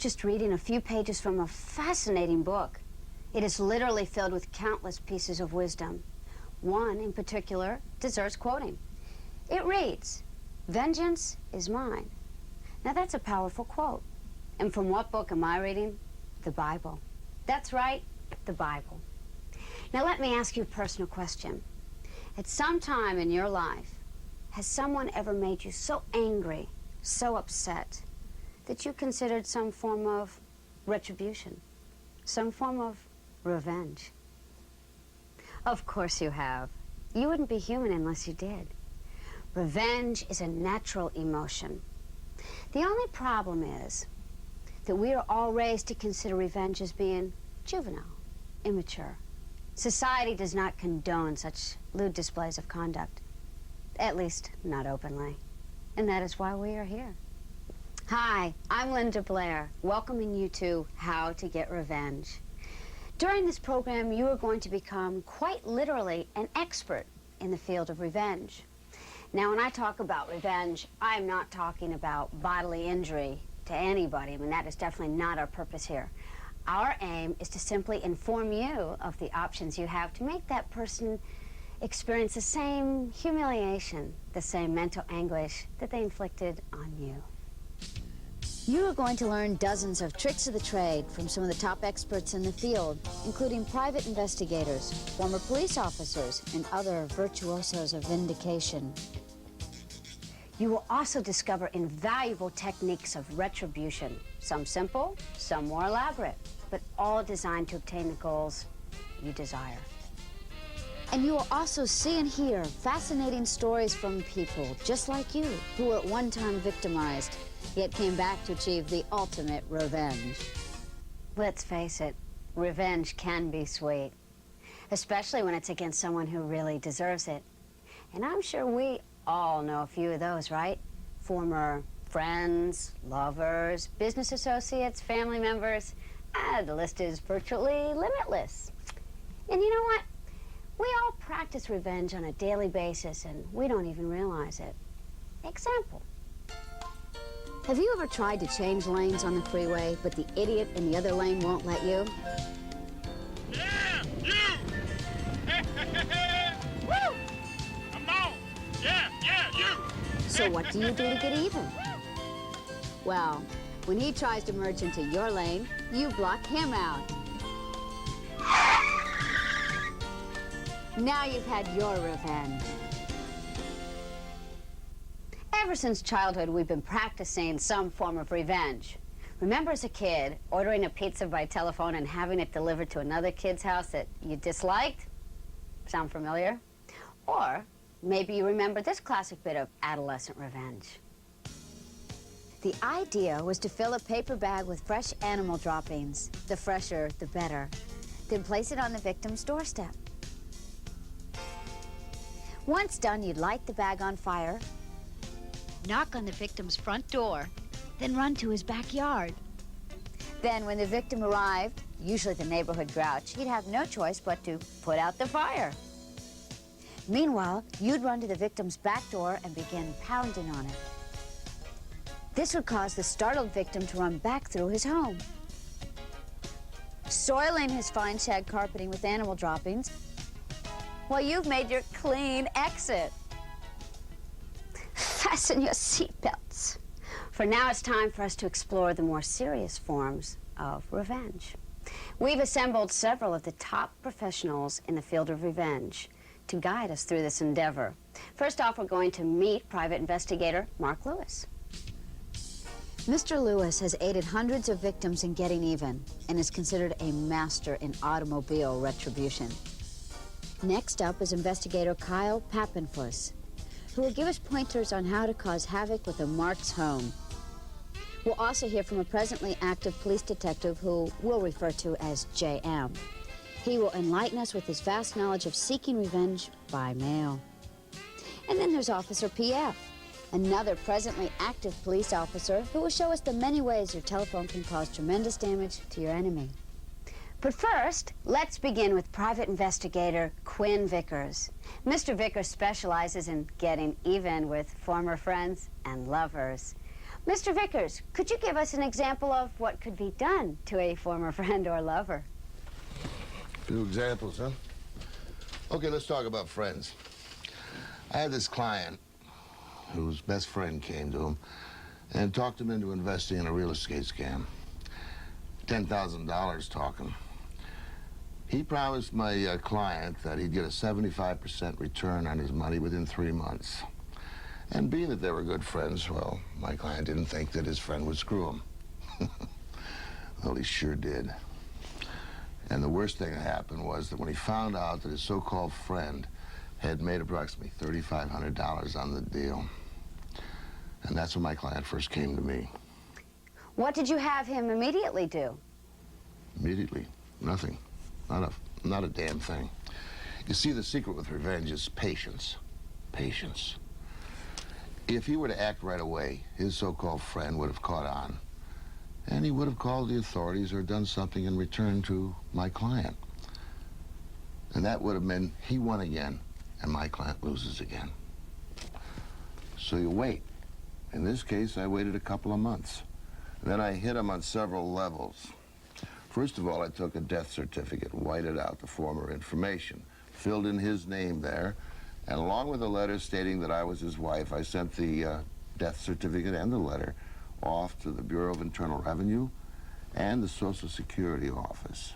just reading a few pages from a fascinating book. It is literally filled with countless pieces of wisdom. One, in particular, deserves quoting. It reads, "Vengeance is mine." Now that's a powerful quote. And from what book am I reading? The Bible. That's right, the Bible. Now let me ask you a personal question. At some time in your life, has someone ever made you so angry, so upset, that you considered some form of retribution, some form of revenge? Of course you have. You wouldn't be human unless you did. Revenge is a natural emotion. The only problem is that we are all raised to consider revenge as being juvenile, immature. Society does not condone such lewd displays of conduct, at least not openly. And that is why we are here. Hi, I'm Linda Blair, welcoming you to How to Get Revenge. During this program, you are going to become quite literally an expert in the field of revenge. Now, when I talk about revenge, I'm not talking about bodily injury to anybody. I mean, that is definitely not our purpose here. Our aim is to simply inform you of the options you have to make that person experience the same humiliation, the same mental anguish that they inflicted on you. You are going to learn dozens of tricks of the trade from some of the top experts in the field, including private investigators, former police officers, and other virtuosos of vindication. You will also discover invaluable techniques of retribution, some simple, some more elaborate, but all designed to obtain the goals you desire. And you will also see and hear fascinating stories from people just like you, who were at one time victimized, yet came back to achieve the ultimate revenge. Let's face it, revenge can be sweet, especially when it's against someone who really deserves it. And I'm sure we all know a few of those, right? Former friends, lovers, business associates, family members. The list is virtually limitless. And you know what? We all practice revenge on a daily basis, and we don't even realize it. Example. Have you ever tried to change lanes on the freeway, but the idiot in the other lane won't let you? Yeah, you! Woo! Come on! Yeah, you! So what do you do to get even? Well, when he tries to merge into your lane, you block him out. Now you've had your revenge. Ever since childhood, we've been practicing some form of revenge. Remember as a kid, ordering a pizza by telephone and having it delivered to another kid's house that you disliked? Sound familiar? Or maybe you remember this classic bit of adolescent revenge. The idea was to fill a paper bag with fresh animal droppings, the fresher, the better, then place it on the victim's doorstep. Once done, you'd light the bag on fire, knock on the victim's front door, then run to his backyard. Then when the victim arrived, usually the neighborhood grouch, he'd have no choice but to put out the fire. Meanwhile, you'd run to the victim's back door and begin pounding on it. This would cause the startled victim to run back through his home, soiling his fine shag carpeting with animal droppings while you've made your clean exit. Fasten your seatbelts, for now it's time for us to explore the more serious forms of revenge. We've assembled several of the top professionals in the field of revenge to guide us through this endeavor. First off, we're going to meet private investigator Mark Lewis. Mr. Lewis has aided hundreds of victims in getting even and is considered a master in automobile retribution. Next up is investigator Kyle Pappenfuss, who will give us pointers on how to cause havoc with a Mark's home. We'll also hear from a presently active police detective who we'll refer to as JM. He will enlighten us with his vast knowledge of seeking revenge by mail. And then there's Officer PF, another presently active police officer who will show us the many ways your telephone can cause tremendous damage to your enemy. But first, let's begin with private investigator Quinn Vickers. Mr. Vickers specializes in getting even with former friends and lovers. Mr. Vickers, could you give us an example of what could be done to a former friend or lover? Few examples, huh? Okay, let's talk about friends. I had this client whose best friend came to him and talked him into investing in a real estate scam. $10,000 talking. He promised my client that he'd get a 75% return on his money within 3 months. And being that they were good friends, well, my client didn't think that his friend would screw him. Well, he sure did. And the worst thing that happened was that when he found out that his so-called friend had made approximately $3,500 on the deal. And that's when my client first came to me. What did you have him immediately do? Immediately? Nothing. Not a damn thing. You see, the secret with revenge is patience. Patience. If he were to act right away, his so-called friend would have caught on. And he would have called the authorities or done something in return to my client. And that would have meant he won again, and my client loses again. So you wait. In this case, I waited a couple of months. Then I hit him on several levels. First of all, I took a death certificate, whited out the former information, filled in his name there, and along with a letter stating that I was his wife, I sent the death certificate and the letter off to the Bureau of Internal Revenue and the Social Security Office.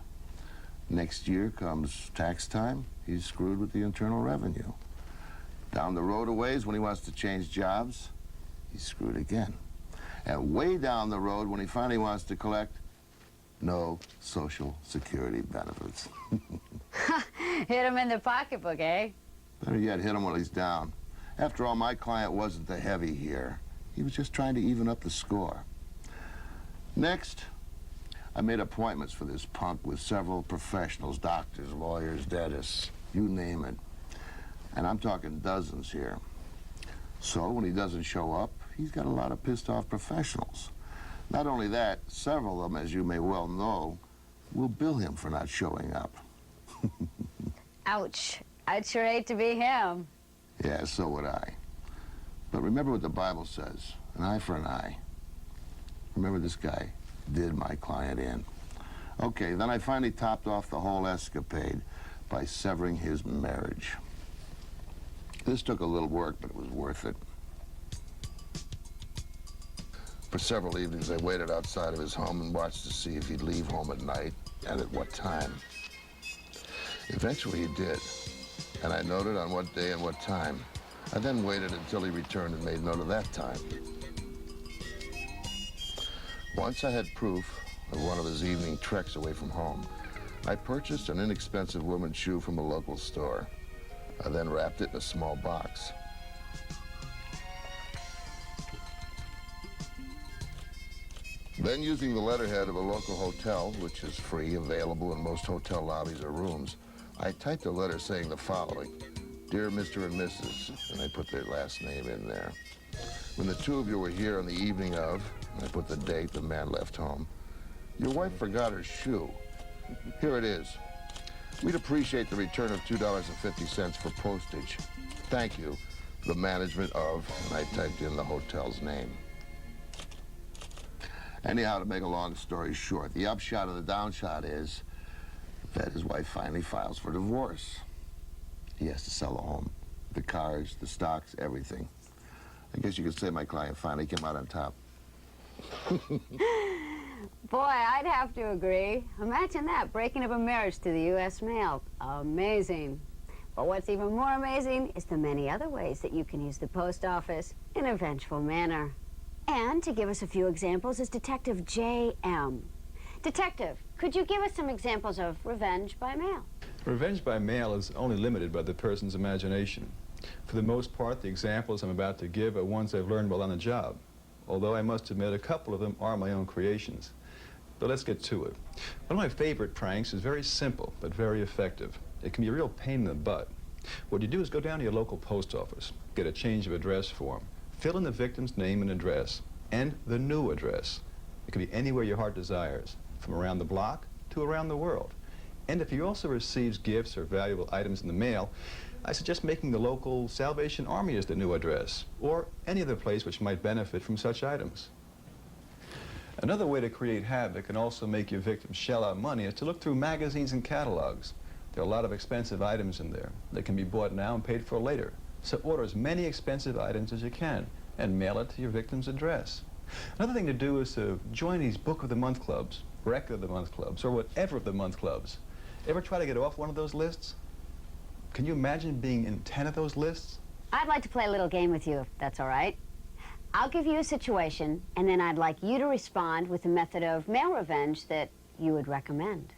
Next year comes tax time, he's screwed with the Internal Revenue. Down the road a ways, when he wants to change jobs, he's screwed again. And way down the road, when he finally wants to collect, no Social Security benefits. Hit him in the pocketbook, eh? Better yet, hit him while he's down. After all, my client wasn't the heavy here. He was just trying to even up the score. Next, I made appointments for this punk with several professionals, doctors, lawyers, dentists, you name it. And I'm talking dozens here. So when he doesn't show up, he's got a lot of pissed off professionals. Not only that, several of them, as you may well know, will bill him for not showing up. Ouch. I'd sure hate to be him. Yeah, so would I. But remember what the Bible says, an eye for an eye. Remember, this guy did my client in. Okay, then I finally topped off the whole escapade by severing his marriage. This took a little work, but it was worth it. For several evenings, I waited outside of his home and watched to see if he'd leave home at night and at what time. Eventually, he did, and I noted on what day and what time. I then waited until he returned and made note of that time. Once I had proof of one of his evening treks away from home, I purchased an inexpensive woman's shoe from a local store. I then wrapped it in a small box. Then, using the letterhead of a local hotel, which is free, available in most hotel lobbies or rooms, I typed a letter saying the following: Dear Mr. and Mrs., and I put their last name in there. When the two of you were here on the evening of, and I put the date the man left home, your wife forgot her shoe. Here it is. We'd appreciate the return of $2.50 for postage. Thank you, the management of, and I typed in the hotel's name. Anyhow, to make a long story short, the upshot of the downshot is that his wife finally files for divorce. He has to sell the home, the cars, the stocks, everything. I guess you could say my client finally came out on top. Boy, I'd have to agree. Imagine that, breaking up a marriage to the U.S. mail. Amazing. But what's even more amazing is the many other ways that you can use the post office in a vengeful manner. And to give us a few examples is Detective J.M. Detective, could you give us some examples of revenge by mail? Revenge by mail is only limited by the person's imagination. For the most part, the examples I'm about to give are ones I've learned while on the job, although I must admit a couple of them are my own creations. But let's get to it. One of my favorite pranks is very simple, but very effective. It can be a real pain in the butt. What you do is go down to your local post office, get a change of address form, fill in the victim's name and address, and the new address. It can be anywhere your heart desires, from around the block to around the world. And if he also receives gifts or valuable items in the mail, I suggest making the local Salvation Army as the new address, or any other place which might benefit from such items. Another way to create havoc and also make your victims shell out money is to look through magazines and catalogs. There are a lot of expensive items in there that can be bought now and paid for later. So order as many expensive items as you can and mail it to your victim's address. Another thing to do is to join these Book of the Month clubs, Wreck of the Month clubs, or whatever of the month clubs. Ever try to get off one of those lists? Can you imagine being in 10 of those lists? I'd like to play a little game with you, if that's all right. I'll give you a situation, and then I'd like you to respond with a method of male revenge that you would recommend.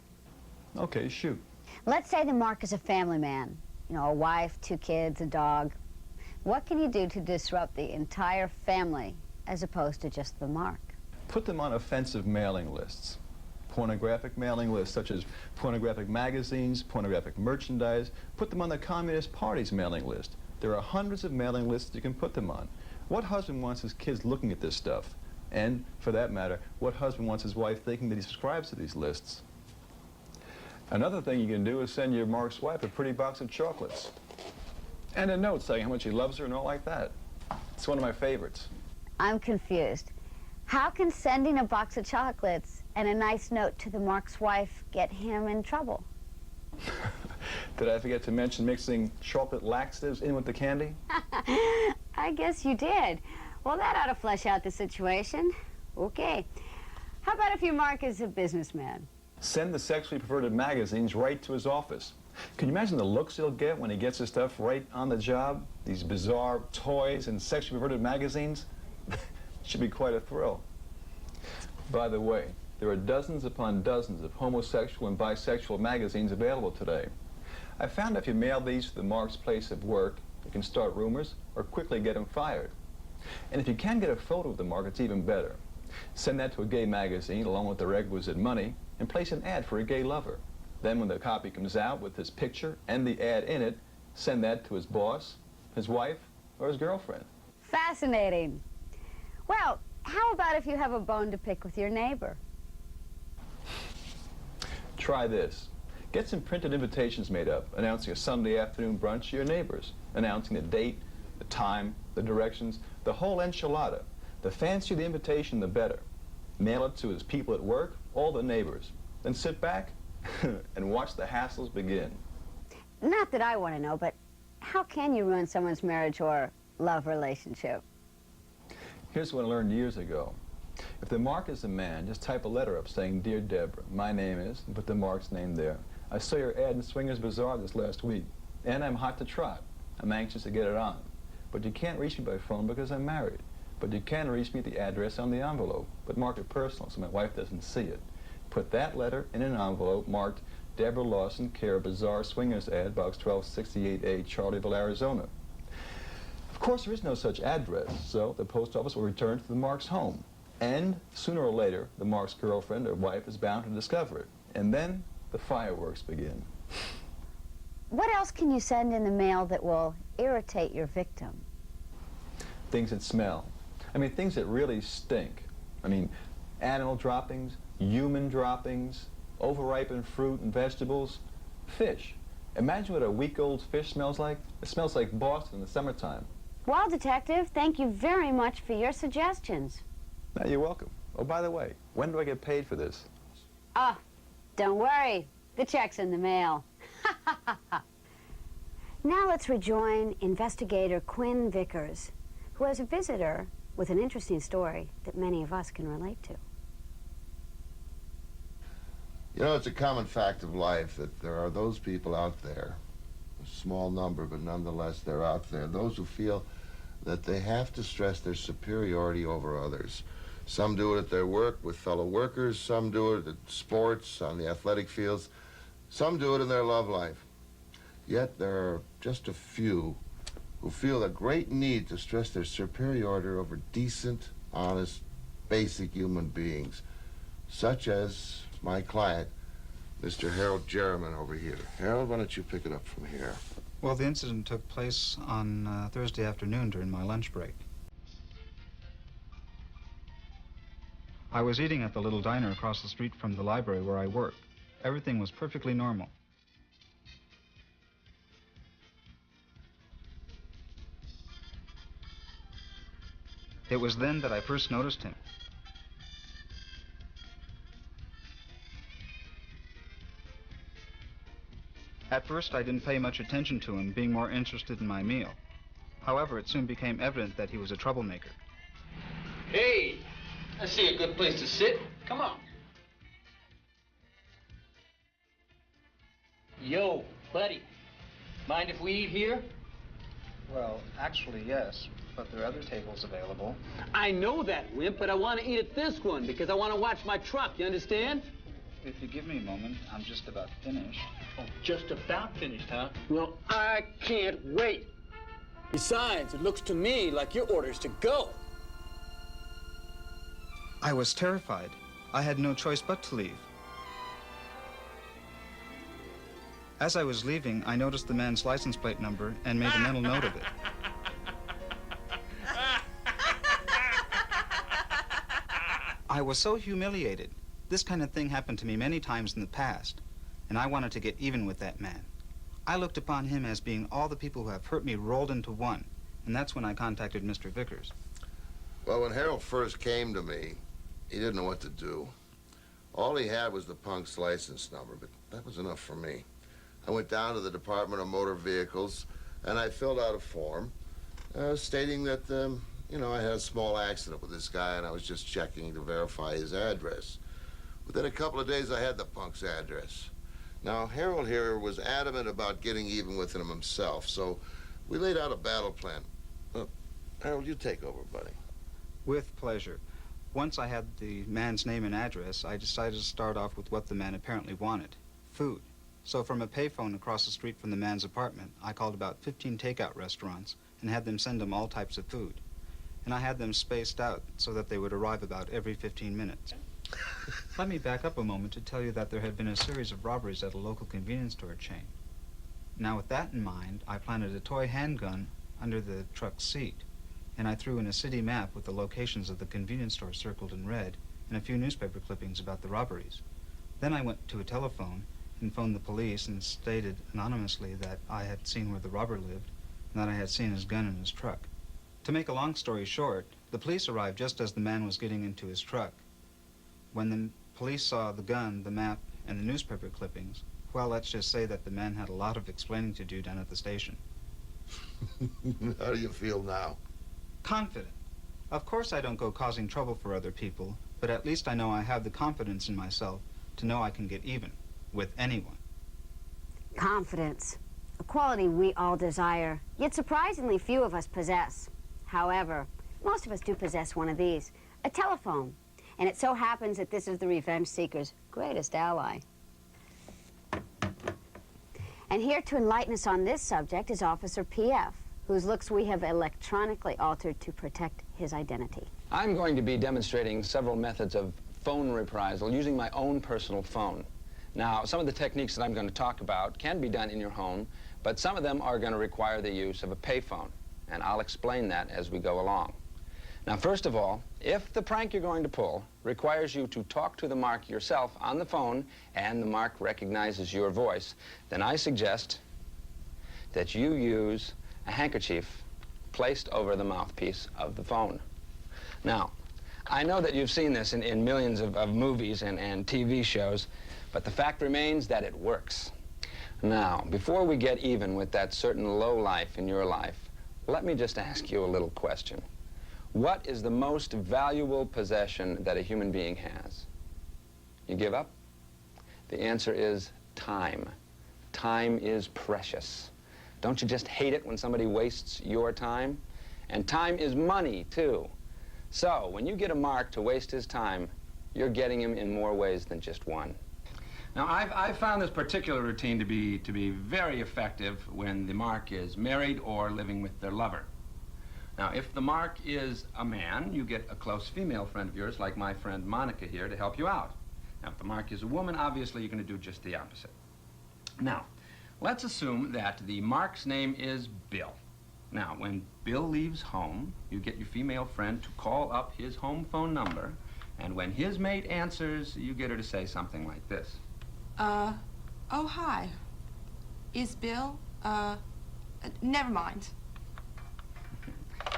Okay, shoot. Let's say the Mark is a family man. You know, a wife, 2 kids, a dog. What can you do to disrupt the entire family as opposed to just the Mark? Put them on offensive mailing lists. Pornographic mailing lists such as pornographic magazines, pornographic merchandise. Put them on the Communist Party's mailing list. There are hundreds of mailing lists you can put them on. What husband wants his kids looking at this stuff? And, for that matter, what husband wants his wife thinking that he subscribes to these lists? Another thing you can do is send your Mark's wife a pretty box of chocolates. And a note saying how much he loves her and all like that. It's one of my favorites. I'm confused. How can sending a box of chocolates and a nice note to the Mark's wife get him in trouble? Did I forget to mention mixing chocolate laxatives in with the candy? I guess you did. Well, that ought to flesh out the situation. Okay. How about if your Mark is a businessman? Send the sexually perverted magazines right to his office. Can you imagine the looks he'll get when he gets his stuff right on the job? These bizarre toys and sexually perverted magazines? Should be quite a thrill. By the way, there are dozens upon dozens of homosexual and bisexual magazines available today. I found if you mail these to the Mark's place of work, you can start rumors or quickly get him fired. And if you can get a photo of the Mark, it's even better. Send that to a gay magazine along with the requisite money and place an ad for a gay lover. Then when the copy comes out with his picture and the ad in it, send that to his boss, his wife, or his girlfriend. Fascinating. Well, how about if you have a bone to pick with your neighbor? Try this. Get some printed invitations made up, announcing a Sunday afternoon brunch to your neighbors, announcing the date, the time, the directions, the whole enchilada. The fancier the invitation, the better. Mail it to his people at work, all the neighbors. Then sit back and watch the hassles begin. Not that I want to know, but how can you ruin someone's marriage or love relationship? Here's what I learned years ago. If the Mark is a man, just type a letter up saying, "Dear Deborah, my name is," and put the Mark's name there. "I saw your ad in Swingers Bazaar this last week, and I'm hot to trot. I'm anxious to get it on. But you can't reach me by phone because I'm married. But you can reach me at the address on the envelope, but mark it personal so my wife doesn't see it. Put that letter in an envelope marked Deborah Lawson, care Bazaar Swingers ad, box 1268A, Charleville, Arizona." Of course, there is no such address, so the post office will return to the Mark's home. And sooner or later, the Mark's girlfriend or wife is bound to discover it. And then the fireworks begin. What else can you send in the mail that will irritate your victim? Things that smell. I mean, things that really stink. I mean, animal droppings, human droppings, overripened fruit and vegetables, fish. Imagine what a week-old fish smells like. It smells like Boston in the summertime. Well, Detective, thank you very much for your suggestions. Now, you're welcome. Oh, by the way, when do I get paid for this? Oh, don't worry. The check's in the mail. Now let's rejoin investigator Quinn Vickers, who has a visitor with an interesting story that many of us can relate to. You know, it's a common fact of life that there are those people out there, a small number, but nonetheless they're out there, those who feel that they have to stress their superiority over others. Some do it at their work with fellow workers, some do it at sports, on the athletic fields, some do it in their love life. Yet there are just a few who feel a great need to stress their superiority over decent, honest, basic human beings, such as my client, Mr. Harold Jerriman over here. Harold, why don't you pick it up from here? Well, the incident took place on Thursday afternoon during my lunch break. I was eating at the little diner across the street from the library where I work. Everything was perfectly normal. It was then that I first noticed him. At first, I didn't pay much attention to him, being more interested in my meal. However, it soon became evident that he was a troublemaker. Hey, I see a good place to sit. Come on. Yo, buddy, mind if we eat here? Well, actually, yes, but there are other tables available. I know that, Wimp, but I want to eat at this one because I want to watch my truck, you understand? If you give me a moment, I'm just about finished. Oh, just about finished, huh? Well, I can't wait. Besides, it looks to me like your order's to go. I was terrified. I had no choice but to leave. As I was leaving, I noticed the man's license plate number and made a mental note of it. I was so humiliated. This kind of thing happened to me many times in the past, and I wanted to get even with that man. I looked upon him as being all the people who have hurt me rolled into one, and that's when I contacted Mr. Vickers. Well, when Harold first came to me, he didn't know what to do. All he had was the punk's license number, but that was enough for me. I went down to the Department of Motor Vehicles, and I filled out a form stating that, I had a small accident with this guy, and I was just checking to verify his address. Within a couple of days, I had the punk's address. Now, Harold here was adamant about getting even with him himself, so we laid out a battle plan. Harold, you take over, buddy. With pleasure. Once I had the man's name and address, I decided to start off with what the man apparently wanted: food. So from a payphone across the street from the man's apartment, I called about 15 takeout restaurants and had them send him all types of food. And I had them spaced out so that they would arrive about every 15 minutes. Let me back up a moment to tell you that there had been a series of robberies at a local convenience store chain. Now, with that in mind, I planted a toy handgun under the truck's seat, and I threw in a city map with the locations of the convenience stores circled in red and a few newspaper clippings about the robberies. Then I went to a telephone and phoned the police and stated anonymously that I had seen where the robber lived and that I had seen his gun in his truck. To make a long story short, the police arrived just as the man was getting into his truck. When the police saw the gun, the map, and the newspaper clippings, well, let's just say that the man had a lot of explaining to do down at the station. How do you feel now? Confident. Of course I don't go causing trouble for other people, but at least I know I have the confidence in myself to know I can get even with anyone. Confidence, a quality we all desire, yet surprisingly few of us possess. However, most of us do possess one of these, a telephone. And it so happens that this is the revenge seeker's greatest ally. And here to enlighten us on this subject is Officer P.F., whose looks we have electronically altered to protect his identity. I'm going to be demonstrating several methods of phone reprisal using my own personal phone. Now, some of the techniques that I'm going to talk about can be done in your home, but some of them are going to require the use of a payphone, and I'll explain that as we go along. Now, first of all, if the prank you're going to pull requires you to talk to the mark yourself on the phone and the mark recognizes your voice, then I suggest that you use a handkerchief placed over the mouthpiece of the phone. Now, I know that you've seen this in millions of movies and TV shows, but the fact remains that it works. Now, before we get even with that certain low life in your life, let me just ask you a little question. What is the most valuable possession that a human being has? You give up? The answer is time. Time is precious. Don't you just hate it when somebody wastes your time? And time is money, too. So, when you get a mark to waste his time, you're getting him in more ways than just one. Now, I've found this particular routine to be very effective when the mark is married or living with their lover. Now, if the mark is a man, you get a close female friend of yours, like my friend Monica here, to help you out. Now, if the mark is a woman, obviously you're going to do just the opposite. Now, let's assume that the mark's name is Bill. Now, when Bill leaves home, you get your female friend to call up his home phone number, and when his mate answers, you get her to say something like this. Oh, hi. Is Bill, never mind.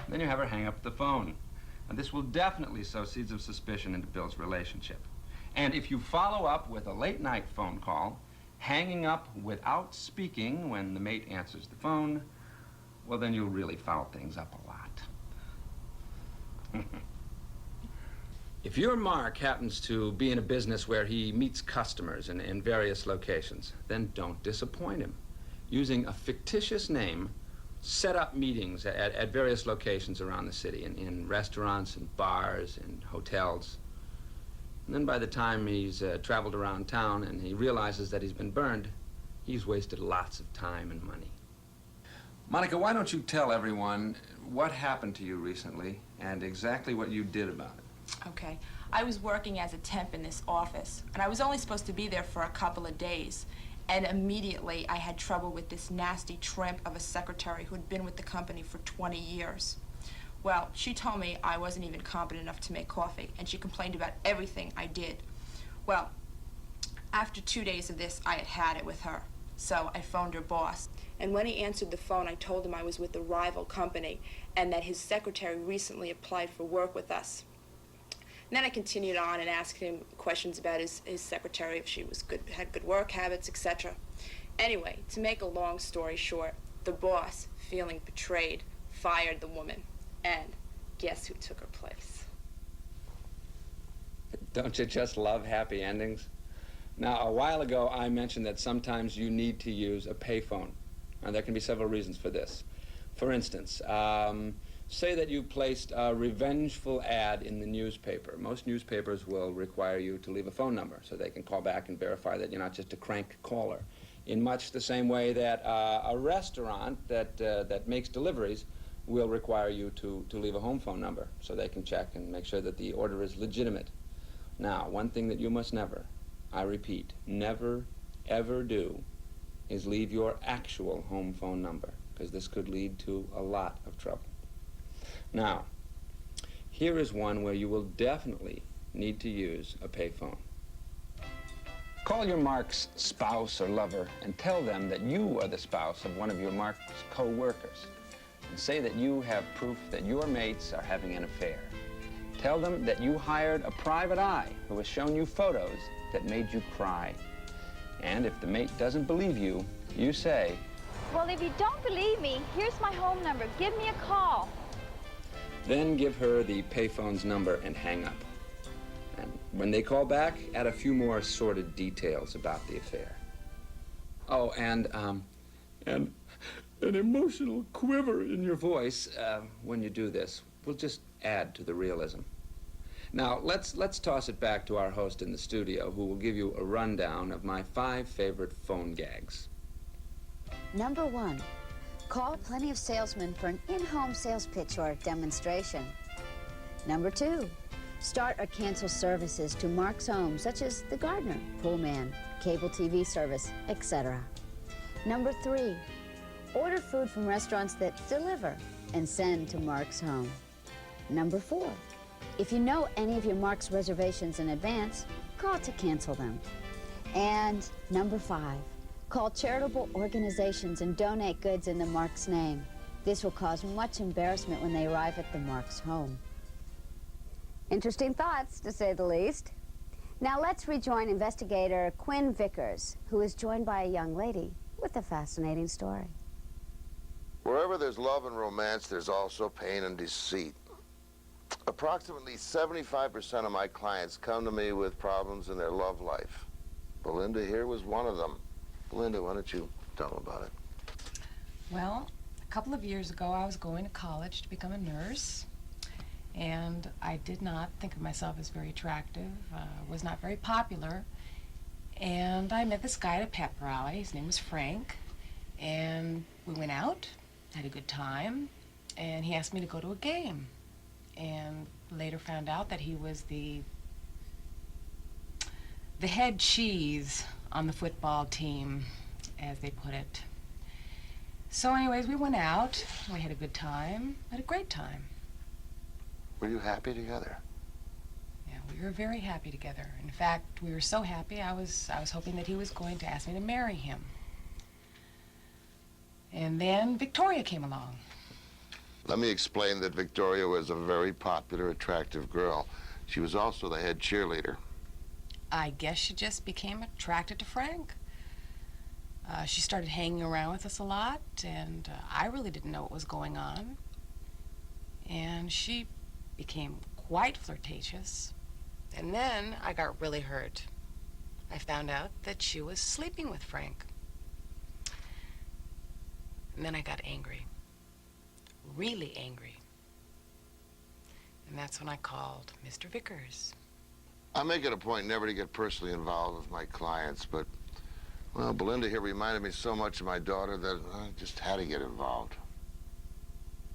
Then you have her hang up the phone. Now, this will definitely sow seeds of suspicion into Bill's relationship. And if you follow up with a late-night phone call, hanging up without speaking when the mate answers the phone, well, then you'll really foul things up a lot. If your Mark happens to be in a business where he meets customers in various locations, then don't disappoint him. Using a fictitious name, set up meetings at various locations around the city, in restaurants and bars and hotels. And then by the time he's traveled around town and he realizes that he's been burned, he's wasted lots of time and money. Monica, why don't you tell everyone what happened to you recently and exactly what you did about it? Okay. I was working as a temp in this office, and I was only supposed to be there for a couple of days. And immediately I had trouble with this nasty tramp of a secretary who'd been with the company for 20 years. Well, she told me I wasn't even competent enough to make coffee, and she complained about everything I did. Well, after 2 days of this, I had had it with her. So I phoned her boss. And when he answered the phone, I told him I was with a rival company and that his secretary recently applied for work with us. And then I continued on and asked him questions about his secretary, if she was good, had good work habits, etc. Anyway, to make a long story short, the boss, feeling betrayed, fired the woman. And guess who took her place? Don't you just love happy endings? Now, a while ago, I mentioned that sometimes you need to use a payphone. And there can be several reasons for this. For instance, say that you placed a revengeful ad in the newspaper. Most newspapers will require you to leave a phone number so they can call back and verify that you're not just a crank caller. In much the same way that a restaurant that makes deliveries will require you to leave a home phone number so they can check and make sure that the order is legitimate. Now, one thing that you must never, I repeat, never, ever do is leave your actual home phone number, because this could lead to a lot of trouble. Now, here is one where you will definitely need to use a payphone. Call your Mark's spouse or lover and tell them that you are the spouse of one of your Mark's co-workers. And say that you have proof that your mates are having an affair. Tell them that you hired a private eye who has shown you photos that made you cry. And if the mate doesn't believe you, you say, "Well, if you don't believe me, here's my home number. Give me a call." Then give her the payphone's number and hang up. And when they call back, add a few more sordid details about the affair. Oh, and an emotional quiver in your voice when you do this will just add to the realism. Now, let's toss it back to our host in the studio, who will give you a rundown of my 5 favorite phone gags. Number 1, call plenty of salesmen for an in-home sales pitch or demonstration. Number 2, start or cancel services to Mark's home, such as the gardener, pool man, cable TV service, etc. Number 3, order food from restaurants that deliver and send to Mark's home. Number 4, if you know any of your Mark's reservations in advance, call to cancel them. And number 5, call charitable organizations and donate goods in the Mark's name. This will cause much embarrassment when they arrive at the Mark's home. Interesting thoughts, to say the least. Now let's rejoin investigator Quinn Vickers, who is joined by a young lady with a fascinating story. Wherever there's love and romance, there's also pain and deceit. Approximately 75% of my clients come to me with problems in their love life. Belinda here was one of them. Belinda, why don't you tell them about it? Well, a couple of years ago, I was going to college to become a nurse, and I did not think of myself as very attractive, was not very popular, and I met this guy at a pep rally. His name was Frank, and we went out, had a good time, and he asked me to go to a game, and later found out that he was the head cheese on the football team, as they put it. So anyways, we went out, we had a good time, had a great time. Were you happy together? Yeah, we were very happy together. In fact, we were so happy, I was hoping that he was going to ask me to marry him. And then Victoria came along. Let me explain that Victoria was a very popular, attractive girl. She was also the head cheerleader. I guess she just became attracted to Frank. She started hanging around with us a lot, and I really didn't know what was going on. And she became quite flirtatious. And then I got really hurt. I found out that she was sleeping with Frank. And then I got angry. Really angry. And that's when I called Mr. Vickers. I make it a point never to get personally involved with my clients, but, well, Belinda here reminded me so much of my daughter that I just had to get involved.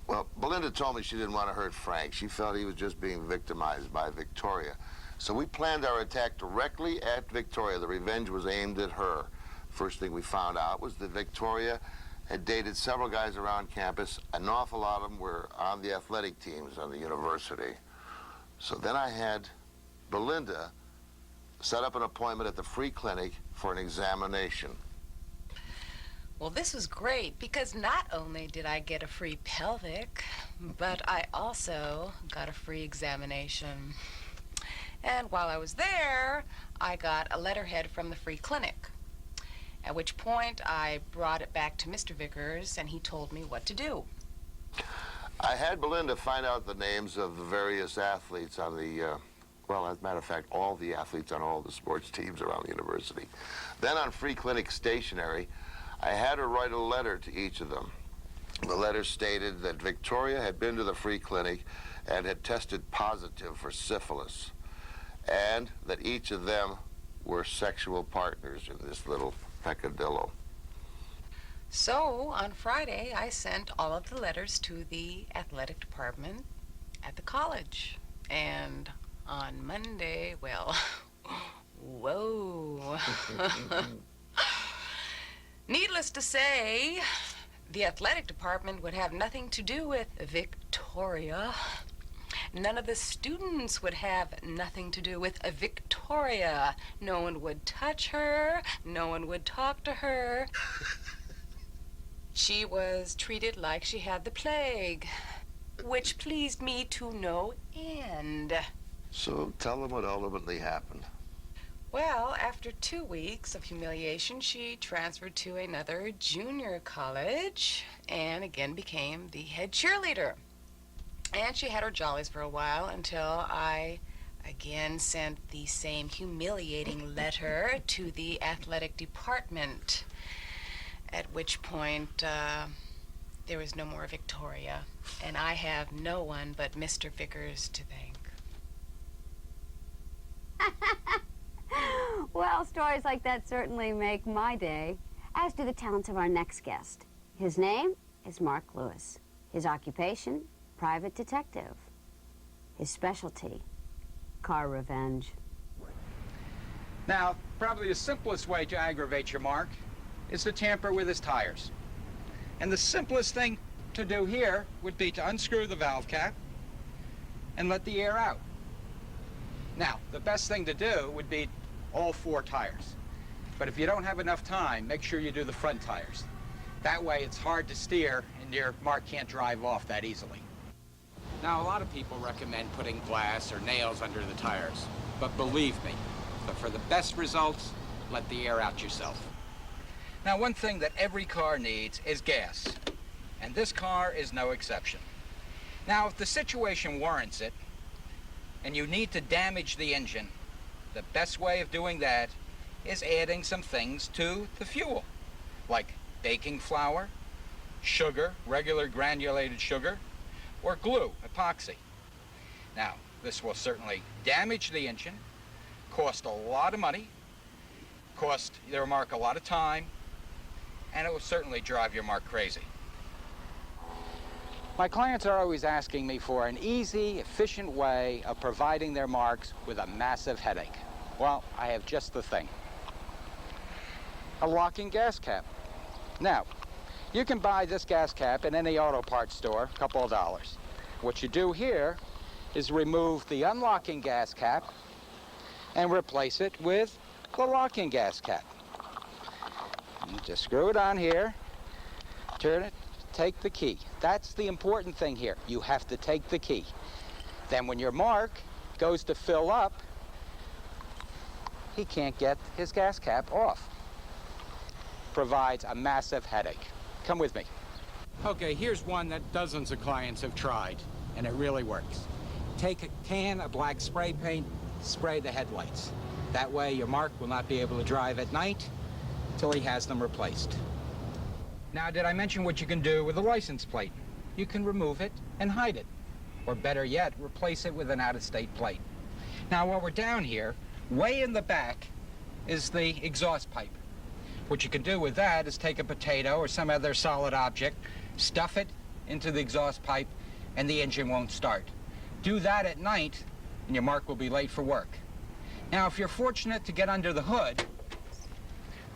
Well, Belinda told me she didn't want to hurt Frank. She felt he was just being victimized by Victoria. So we planned our attack directly at Victoria. The revenge was aimed at her. First thing we found out was that Victoria had dated several guys around campus. An awful lot of them were on the athletic teams on the university. So then I had Belinda set up an appointment at the free clinic for an examination. Well, this was great because not only did I get a free pelvic, but I also got a free examination. And while I was there, I got a letterhead from the free clinic, at which point I brought it back to Mr. Vickers, and he told me what to do. I had Belinda find out the names of the various athletes on the, well, as a matter of fact, all the athletes on all the sports teams around the university. Then on free clinic stationery, I had her write a letter to each of them. The letter stated that Victoria had been to the free clinic and had tested positive for syphilis, and that each of them were sexual partners in this little peccadillo. So on Friday, I sent all of the letters to the athletic department at the college. And on Monday, well, whoa. Needless to say, the athletic department would have nothing to do with Victoria. None of the students would have nothing to do with Victoria. No one would touch her. No one would talk to her. She was treated like she had the plague, which pleased me to no end. So tell them what ultimately happened. Well, after 2 weeks of humiliation, she transferred to another junior college and again became the head cheerleader. And she had her jollies for a while until I again sent the same humiliating letter to the athletic department, at which point there was no more Victoria, and I have no one but Mr. Vickers to thank. Well, stories like that certainly make my day, as do the talents of our next guest. His name is Mark Lewis. His occupation, private detective. His specialty, car revenge. Now, probably the simplest way to aggravate your Mark is to tamper with his tires. And the simplest thing to do here would be to unscrew the valve cap and let the air out. Now, the best thing to do would be all 4 tires. But if you don't have enough time, make sure you do the front tires. That way it's hard to steer and your Mark can't drive off that easily. Now, a lot of people recommend putting glass or nails under the tires. But believe me, for the best results, let the air out yourself. Now, one thing that every car needs is gas. And this car is no exception. Now, if the situation warrants it, and you need to damage the engine, the best way of doing that is adding some things to the fuel, like baking flour, sugar, regular granulated sugar, or glue, epoxy. Now, this will certainly damage the engine, cost a lot of money, cost your Mark a lot of time, and it will certainly drive your Mark crazy. My clients are always asking me for an easy, efficient way of providing their Marks with a massive headache. Well, I have just the thing. A locking gas cap. Now, you can buy this gas cap in any auto parts store, a couple of dollars. What you do here is remove the unlocking gas cap and replace it with the locking gas cap. You just screw it on here, turn it, take the key. That's the important thing here. You have to take the key. Then when your Mark goes to fill up, he can't get his gas cap off. provides a massive headache. Come with me. Okay, here's one that dozens of clients have tried, and it really works. Take a can of black spray paint, spray the headlights. That way your Mark will not be able to drive at night till he has them replaced. Now, did I mention what you can do with a license plate? You can remove it and hide it. Or better yet, replace it with an out-of-state plate. Now, while we're down here, way in the back is the exhaust pipe. What you can do with that is take a potato or some other solid object, stuff it into the exhaust pipe, and the engine won't start. Do that at night, and your Mark will be late for work. Now, if you're fortunate to get under the hood,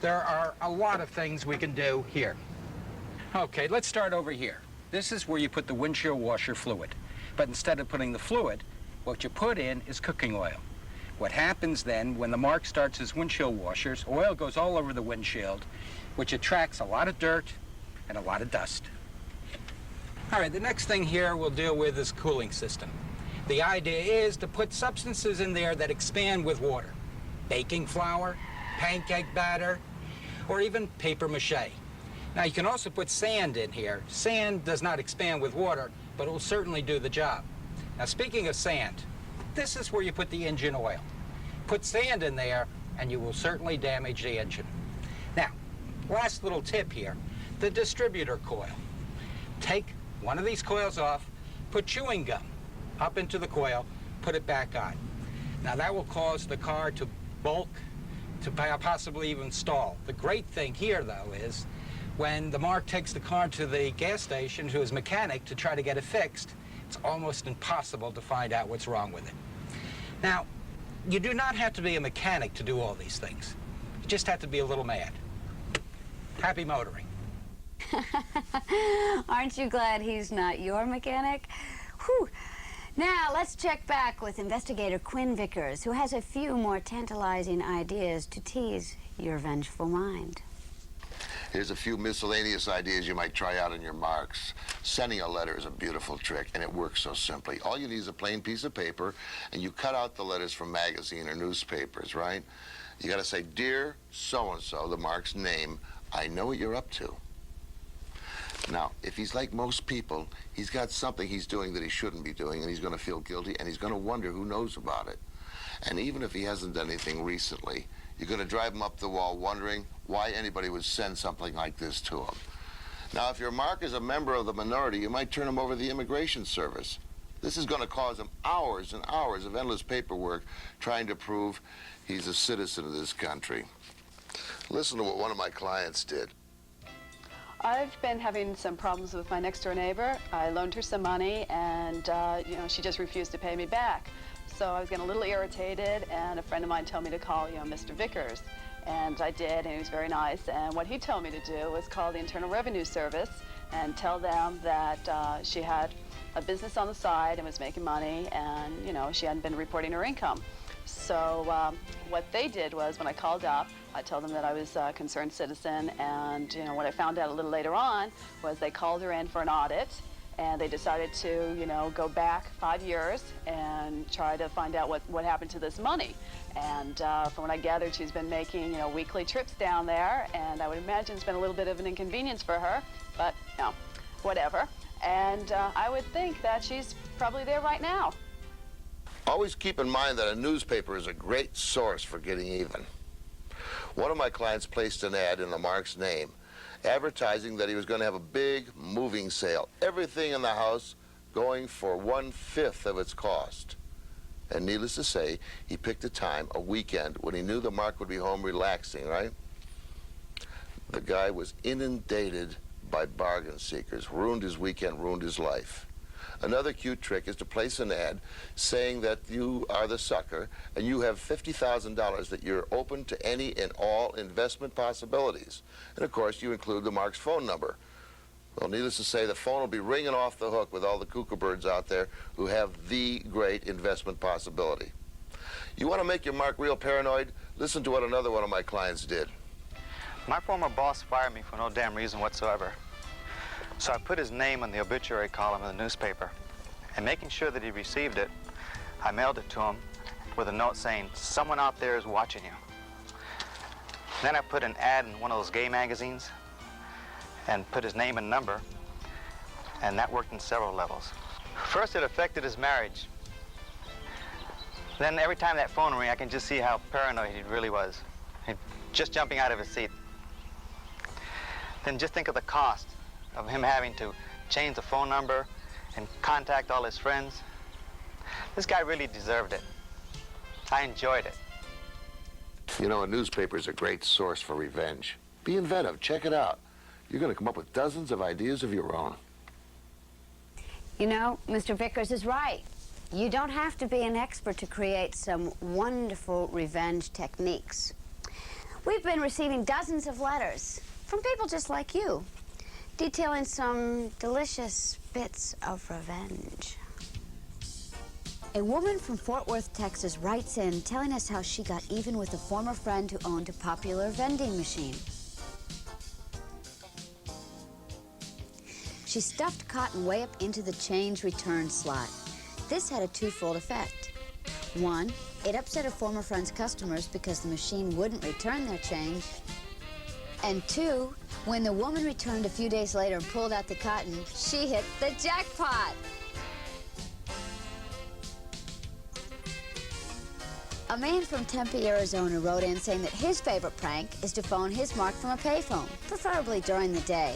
there are a lot of things we can do here. Okay, let's start over here. This is where you put the windshield washer fluid. But instead of putting the fluid, what you put in is cooking oil. What happens then, when the Mark starts his windshield washers, oil goes all over the windshield, which attracts a lot of dirt and a lot of dust. All right, the next thing here we'll deal with is cooling system. The idea is to put substances in there that expand with water. Baking flour, pancake batter, or even paper mache. Now, you can also put sand in here. Sand does not expand with water, but it will certainly do the job. Now, speaking of sand, this is where you put the engine oil. Put sand in there, and you will certainly damage the engine. Now, last little tip here, the distributor coil. Take one of these coils off, put chewing gum up into the coil, put it back on. Now, that will cause the car to bulk, to possibly even stall. The great thing here, though, is when the Mark takes the car to the gas station to his mechanic to try to get it fixed, it's almost impossible to find out what's wrong with it. Now, you do not have to be a mechanic to do all these things. You just have to be a little mad. Happy motoring. Aren't you glad he's not your mechanic? Whew. Now, let's check back with investigator Quinn Vickers, who has a few more tantalizing ideas to tease your vengeful mind. Here's a few miscellaneous ideas you might try out in your Marks. Sending a letter is a beautiful trick, and it works so simply. All you need is a plain piece of paper, and you cut out the letters from magazine or newspapers, right? You gotta say, "Dear so-and-so," the Mark's name, "I know what you're up to." Now, if he's like most people, he's got something he's doing that he shouldn't be doing, and he's gonna feel guilty, and he's gonna wonder who knows about it. And even if he hasn't done anything recently, you're gonna drive him up the wall wondering why anybody would send something like this to him. Now, if your Mark is a member of the minority, you might turn him over to the Immigration Service. This is gonna cause him hours and hours of endless paperwork trying to prove he's a citizen of this country. Listen to what one of my clients did. I've been having some problems with my next door neighbor. I loaned her some money and, she just refused to pay me back. So I was getting a little irritated, and a friend of mine told me to call, Mr. Vickers. And I did, and he was very nice. And what he told me to do was call the Internal Revenue Service and tell them that she had a business on the side and was making money, and, she hadn't been reporting her income. So what they did was, when I called up, I told them that I was a concerned citizen, and, what I found out a little later on was they called her in for an audit, and they decided to, go back 5 years and try to find out what happened to this money. And from what I gathered, she's been making, weekly trips down there, and I would imagine it's been a little bit of an inconvenience for her, but, whatever. And I would think that she's probably there right now. Always keep in mind that a newspaper is a great source for getting even. One of my clients placed an ad in the Mark's name, advertising that he was going to have a big moving sale. Everything in the house going for 1/5 of its cost. And needless to say, he picked a time, a weekend, when he knew the Mark would be home relaxing, right? The guy was inundated by bargain seekers, ruined his weekend, ruined his life. Another cute trick is to place an ad saying that you are the sucker and you have $50,000, that you're open to any and all investment possibilities. And of course, you include the Mark's phone number. Well, needless to say, the phone will be ringing off the hook with all the cuckoo birds out there who have the great investment possibility. You want to make your Mark real paranoid? Listen to what another one of my clients did. My former boss fired me for no damn reason whatsoever. So I put his name on the obituary column of the newspaper. And making sure that he received it, I mailed it to him with a note saying, "Someone out there is watching you." Then I put an ad in one of those gay magazines and put his name and number, and that worked in several levels. First, it affected his marriage. Then every time that phone rang, I can just see how paranoid he really was. He'd just jumping out of his seat. Then just think of the cost of him having to change the phone number and contact all his friends. This guy really deserved it. I enjoyed it. You know, a newspaper is a great source for revenge. Be inventive. Check it out. You're going to come up with dozens of ideas of your own. You know, Mr. Vickers is right. You don't have to be an expert to create some wonderful revenge techniques. We've been receiving dozens of letters from people just like you, detailing some delicious bits of revenge. A woman from Fort Worth, Texas writes in telling us how she got even with a former friend who owned a popular vending machine. She stuffed cotton way up into the change return slot. This had a twofold effect. One, it upset her former friend's customers because the machine wouldn't return their change. And two, when the woman returned a few days later and pulled out the cotton, she hit the jackpot. A man from Tempe, Arizona wrote in saying that his favorite prank is to phone his mark from a payphone, preferably during the day.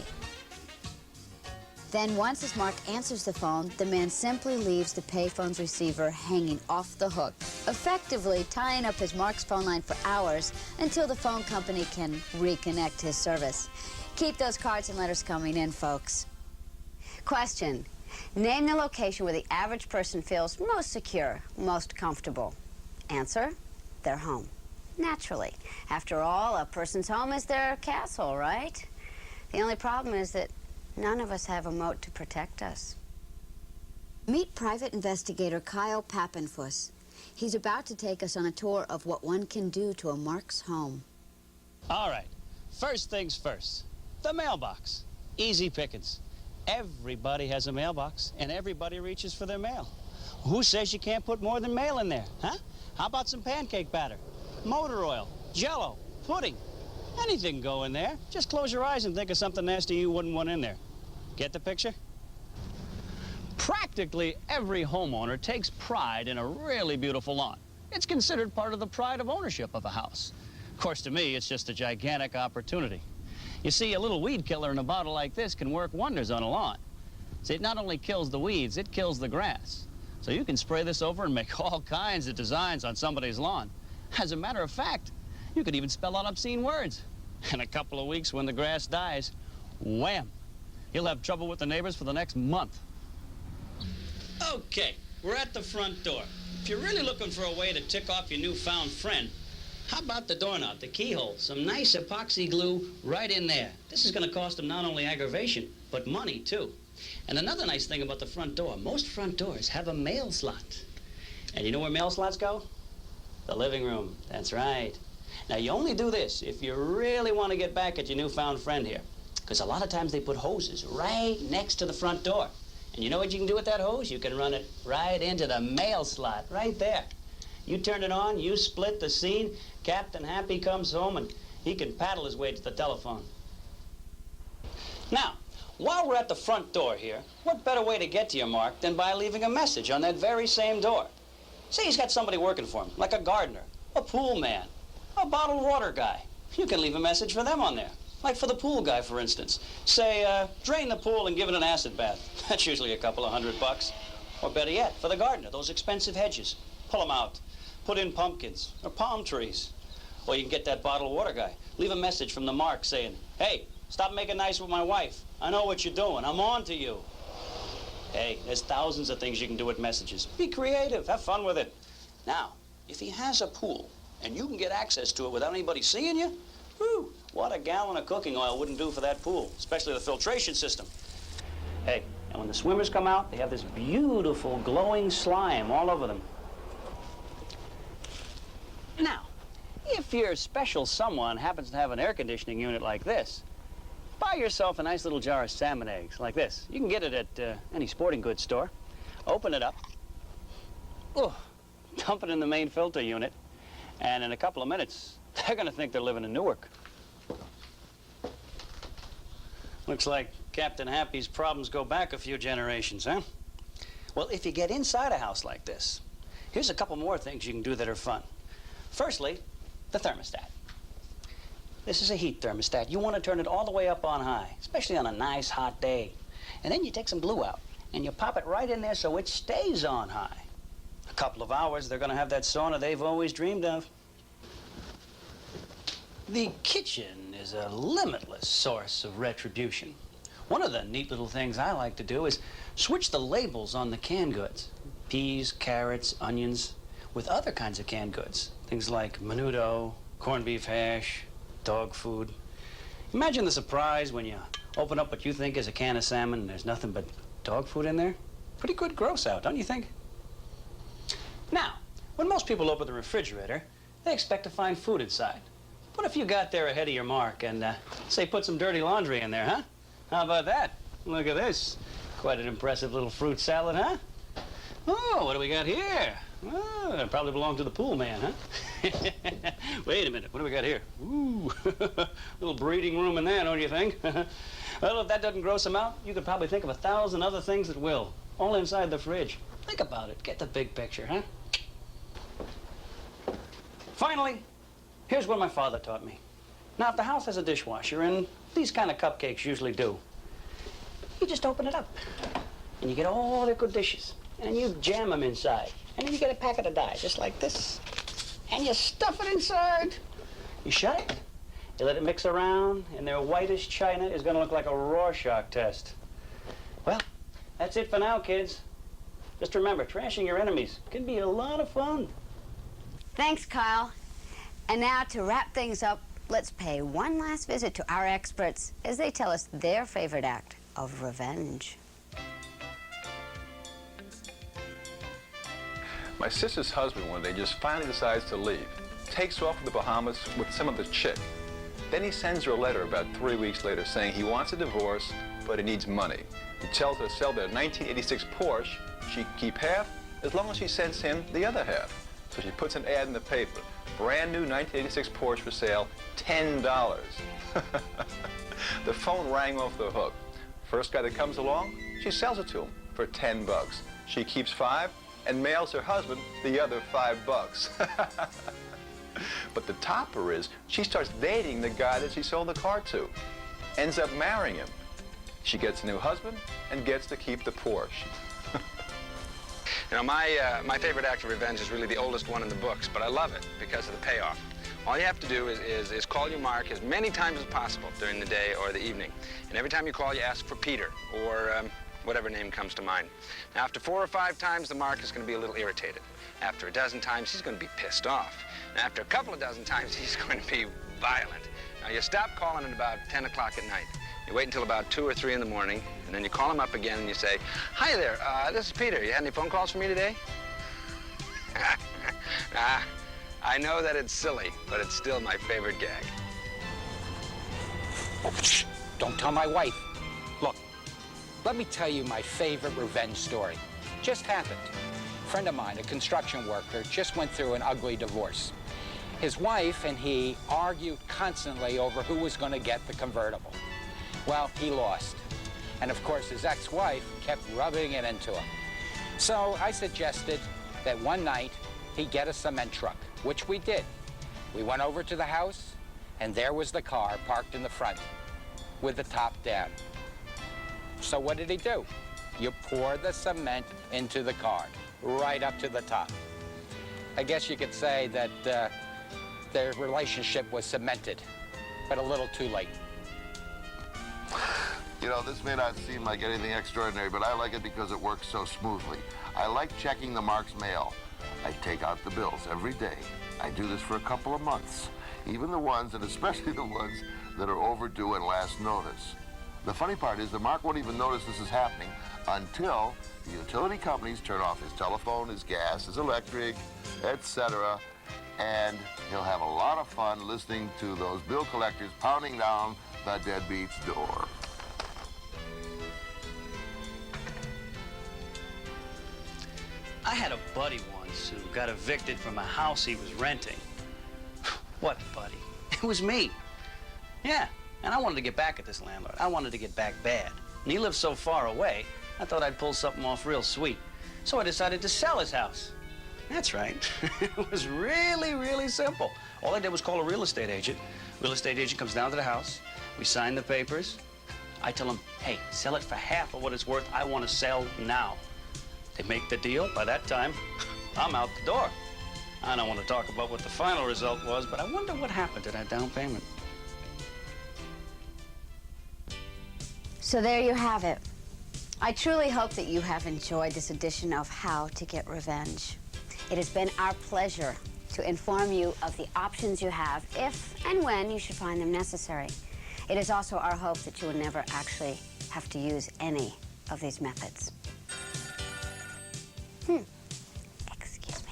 Then once his mark answers the phone, the man simply leaves the payphone's receiver hanging off the hook, effectively tying up his mark's phone line for hours until the phone company can reconnect his service. Keep those cards and letters coming in, folks. Question: name the location where the average person feels most secure, most comfortable. Answer: their home. Naturally. After all, a person's home is their castle, right? The only problem is that none of us have a moat to protect us. Meet private investigator Kyle Pappenfuss. He's about to take us on a tour of what one can do to a mark's home. All right, first things first, the mailbox. Easy pickings. Everybody has a mailbox, and everybody reaches for their mail. Who says you can't put more than mail in there, huh? How about some pancake batter, motor oil, Jell-O, pudding? Anything can go in there. Just close your eyes and think of something nasty you wouldn't want in there. Get the picture? Practically every homeowner takes pride in a really beautiful lawn. It's considered part of the pride of ownership of a house. Of course, to me, it's just a gigantic opportunity. You see, a little weed killer in a bottle like this can work wonders on a lawn. See, it not only kills the weeds, it kills the grass. So you can spray this over and make all kinds of designs on somebody's lawn. As a matter of fact, you could even spell out obscene words. In a couple of weeks, when the grass dies, wham! You'll have trouble with the neighbors for the next month. Okay, we're at the front door. If you're really looking for a way to tick off your newfound friend, how about the doorknob, the keyhole? Some nice epoxy glue right in there. This is going to cost them not only aggravation, but money, too. And another nice thing about the front door, most front doors have a mail slot. And you know where mail slots go? The living room. That's right. Now, you only do this if you really want to get back at your newfound friend here. Because a lot of times they put hoses right next to the front door. And you know what you can do with that hose? You can run it right into the mail slot, right there. You turn it on, you split the scene, Captain Happy comes home, and he can paddle his way to the telephone. Now, while we're at the front door here, what better way to get to your mark than by leaving a message on that very same door? Say he's got somebody working for him, like a gardener, a pool man, a bottled water guy. You can leave a message for them on there. Like for the pool guy, for instance. Say, drain the pool and give it an acid bath. That's usually a couple of $100. Or better yet, for the gardener, those expensive hedges. Pull them out. Put in pumpkins or palm trees. Or you can get that bottled water guy. Leave a message from the mark saying, hey, stop making nice with my wife. I know what you're doing. I'm on to you. Hey, there's thousands of things you can do with messages. Be creative. Have fun with it. Now, if he has a pool and you can get access to it without anybody seeing you, whew, what a gallon of cooking oil wouldn't do for that pool, especially the filtration system. Hey, and when the swimmers come out, they have this beautiful glowing slime all over them. Now, if your special someone happens to have an air conditioning unit like this, buy yourself a nice little jar of salmon eggs like this. You can get it at any sporting goods store. Open it up. Ooh, dump it in the main filter unit. And in a couple of minutes, They're gonna think they're living in Newark. Looks like Captain Happy's problems go back a few generations, huh? Well, if you get inside a house like this, here's a couple more things you can do that are fun. Firstly, the thermostat. This is a heat thermostat. You want to turn it all the way up on high, especially on a nice hot day. And then you take some glue out, and you pop it right in there so it stays on high. A couple of hours, they're going to have that sauna they've always dreamed of. The kitchen is a limitless source of retribution. One of the neat little things I like to do is switch the labels on the canned goods. Peas, carrots, onions, with other kinds of canned goods. Things like menudo, corned beef hash, dog food. Imagine the surprise when you open up what you think is a can of salmon and there's nothing but dog food in there. Pretty good gross out, don't you think? Now, when most people open the refrigerator, they expect to find food inside. What if you got there ahead of your mark and, say, put some dirty laundry in there, huh? How about that? Look at this. Quite an impressive little fruit salad, huh? Oh, what do we got here? Oh, it probably belonged to the pool man, huh? Wait a minute, what do we got here? Ooh, little breeding room in there, don't you think? Well, if that doesn't gross them out, you could probably think of 1,000 other things that will, all inside the fridge. Think about it, get the big picture, huh? Finally, here's what my father taught me. Now, if the house has a dishwasher, and these kind of cupcakes usually do, you just open it up, and you get all the good dishes, and you jam them inside. And then you get a packet of dye, just like this, and you stuff it inside. You shut it, you let it mix around, and their whitest china is gonna look like a Rorschach test. Well, that's it for now, kids. Just remember, trashing your enemies can be a lot of fun. Thanks, Kyle. And now, to wrap things up, let's pay one last visit to our experts as they tell us their favorite act of revenge. My sister's husband one day just finally decides to leave. Takes off to the Bahamas with some other chick. Then he sends her a letter about 3 weeks later saying he wants a divorce, but he needs money. He tells her to sell their 1986 Porsche. She can keep half as long as she sends him the other half. So she puts an ad in the paper. Brand new 1986 Porsche for sale, $10. The phone rang off the hook. First guy that comes along, she sells it to him for 10 bucks. She keeps 5 and mails her husband the other 5 bucks. But the topper is she starts dating the guy that she sold the car to. Ends up marrying him. She gets a new husband and gets to keep the Porsche. You know, my favorite act of revenge is really the oldest one in the books, but I love it because of the payoff. All you have to do is call your mark as many times as possible during the day or the evening. And every time you call, you ask for Peter or whatever name comes to mind. Now, after 4 or 5 times, the mark is going to be a little irritated. After a dozen times, he's going to be pissed off. And after a couple of dozen times, he's going to be violent. Now, you stop calling at about 10 o'clock at night. You wait until about 2 or 3 in the morning, and then you call him up again and you say, "Hi there, this is Peter. You had any phone calls for me today?" I know that it's silly, but it's still my favorite gag. Don't tell my wife. Look, let me tell you my favorite revenge story. Just happened. A friend of mine, a construction worker, just went through an ugly divorce. His wife and he argued constantly over who was going to get the convertible. Well, he lost. And of course, his ex-wife kept rubbing it into him. So I suggested that one night he get a cement truck, which we did. We went over to the house, and there was the car parked in the front with the top down. So what did he do? You pour the cement into the car, right up to the top. I guess you could say that their relationship was cemented, but a little too late. You know, this may not seem like anything extraordinary, but I like it because it works so smoothly. I like checking the mark's mail. I take out the bills every day. I do this for a couple of months. Even the ones, and especially the ones that are overdue and last notice. The funny part is the mark won't even notice this is happening until the utility companies turn off his telephone, his gas, his electric, etc. And he'll have a lot of fun listening to those bill collectors pounding down the deadbeat's door. I had a buddy once who got evicted from a house he was renting. What, buddy? It was me. Yeah, and I wanted to get back at this landlord. I wanted to get back bad. And he lived so far away, I thought I'd pull something off real sweet. So I decided to sell his house. That's right. It was really, really simple. All I did was call a real estate agent. Real estate agent comes down to the house. We sign the papers. I tell him, hey, sell it for half of what it's worth. I want to sell now. They make the deal. By that time, I'm out the door. I don't want to talk about what the final result was, but I wonder what happened to that down payment. So there you have it. I truly hope that you have enjoyed this edition of How to Get Revenge. It has been our pleasure to inform you of the options you have if and when you should find them necessary. It is also our hope that you will never actually have to use any of these methods. Excuse me.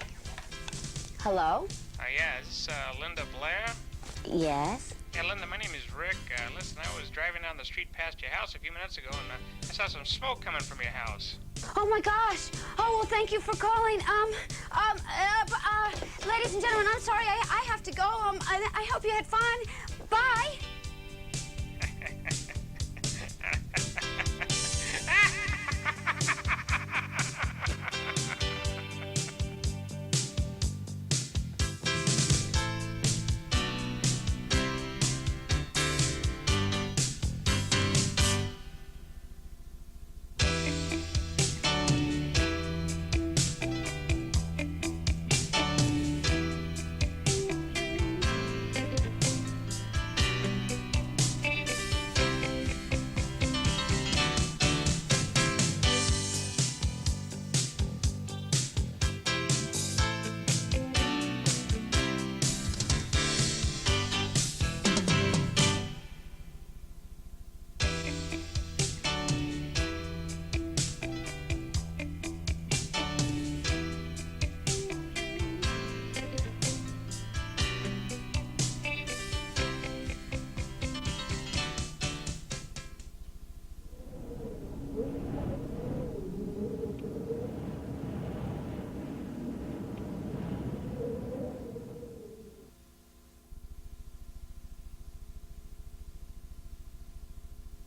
Hello? Yeah, is this Linda Blair? Yes? Yeah, Linda, my name is Rick. Listen, I was driving down the street past your house a few minutes ago, and I saw some smoke coming from your house. Oh my gosh! Oh, well, thank you for calling. Ladies and gentlemen, I'm sorry, I have to go. I hope you had fun.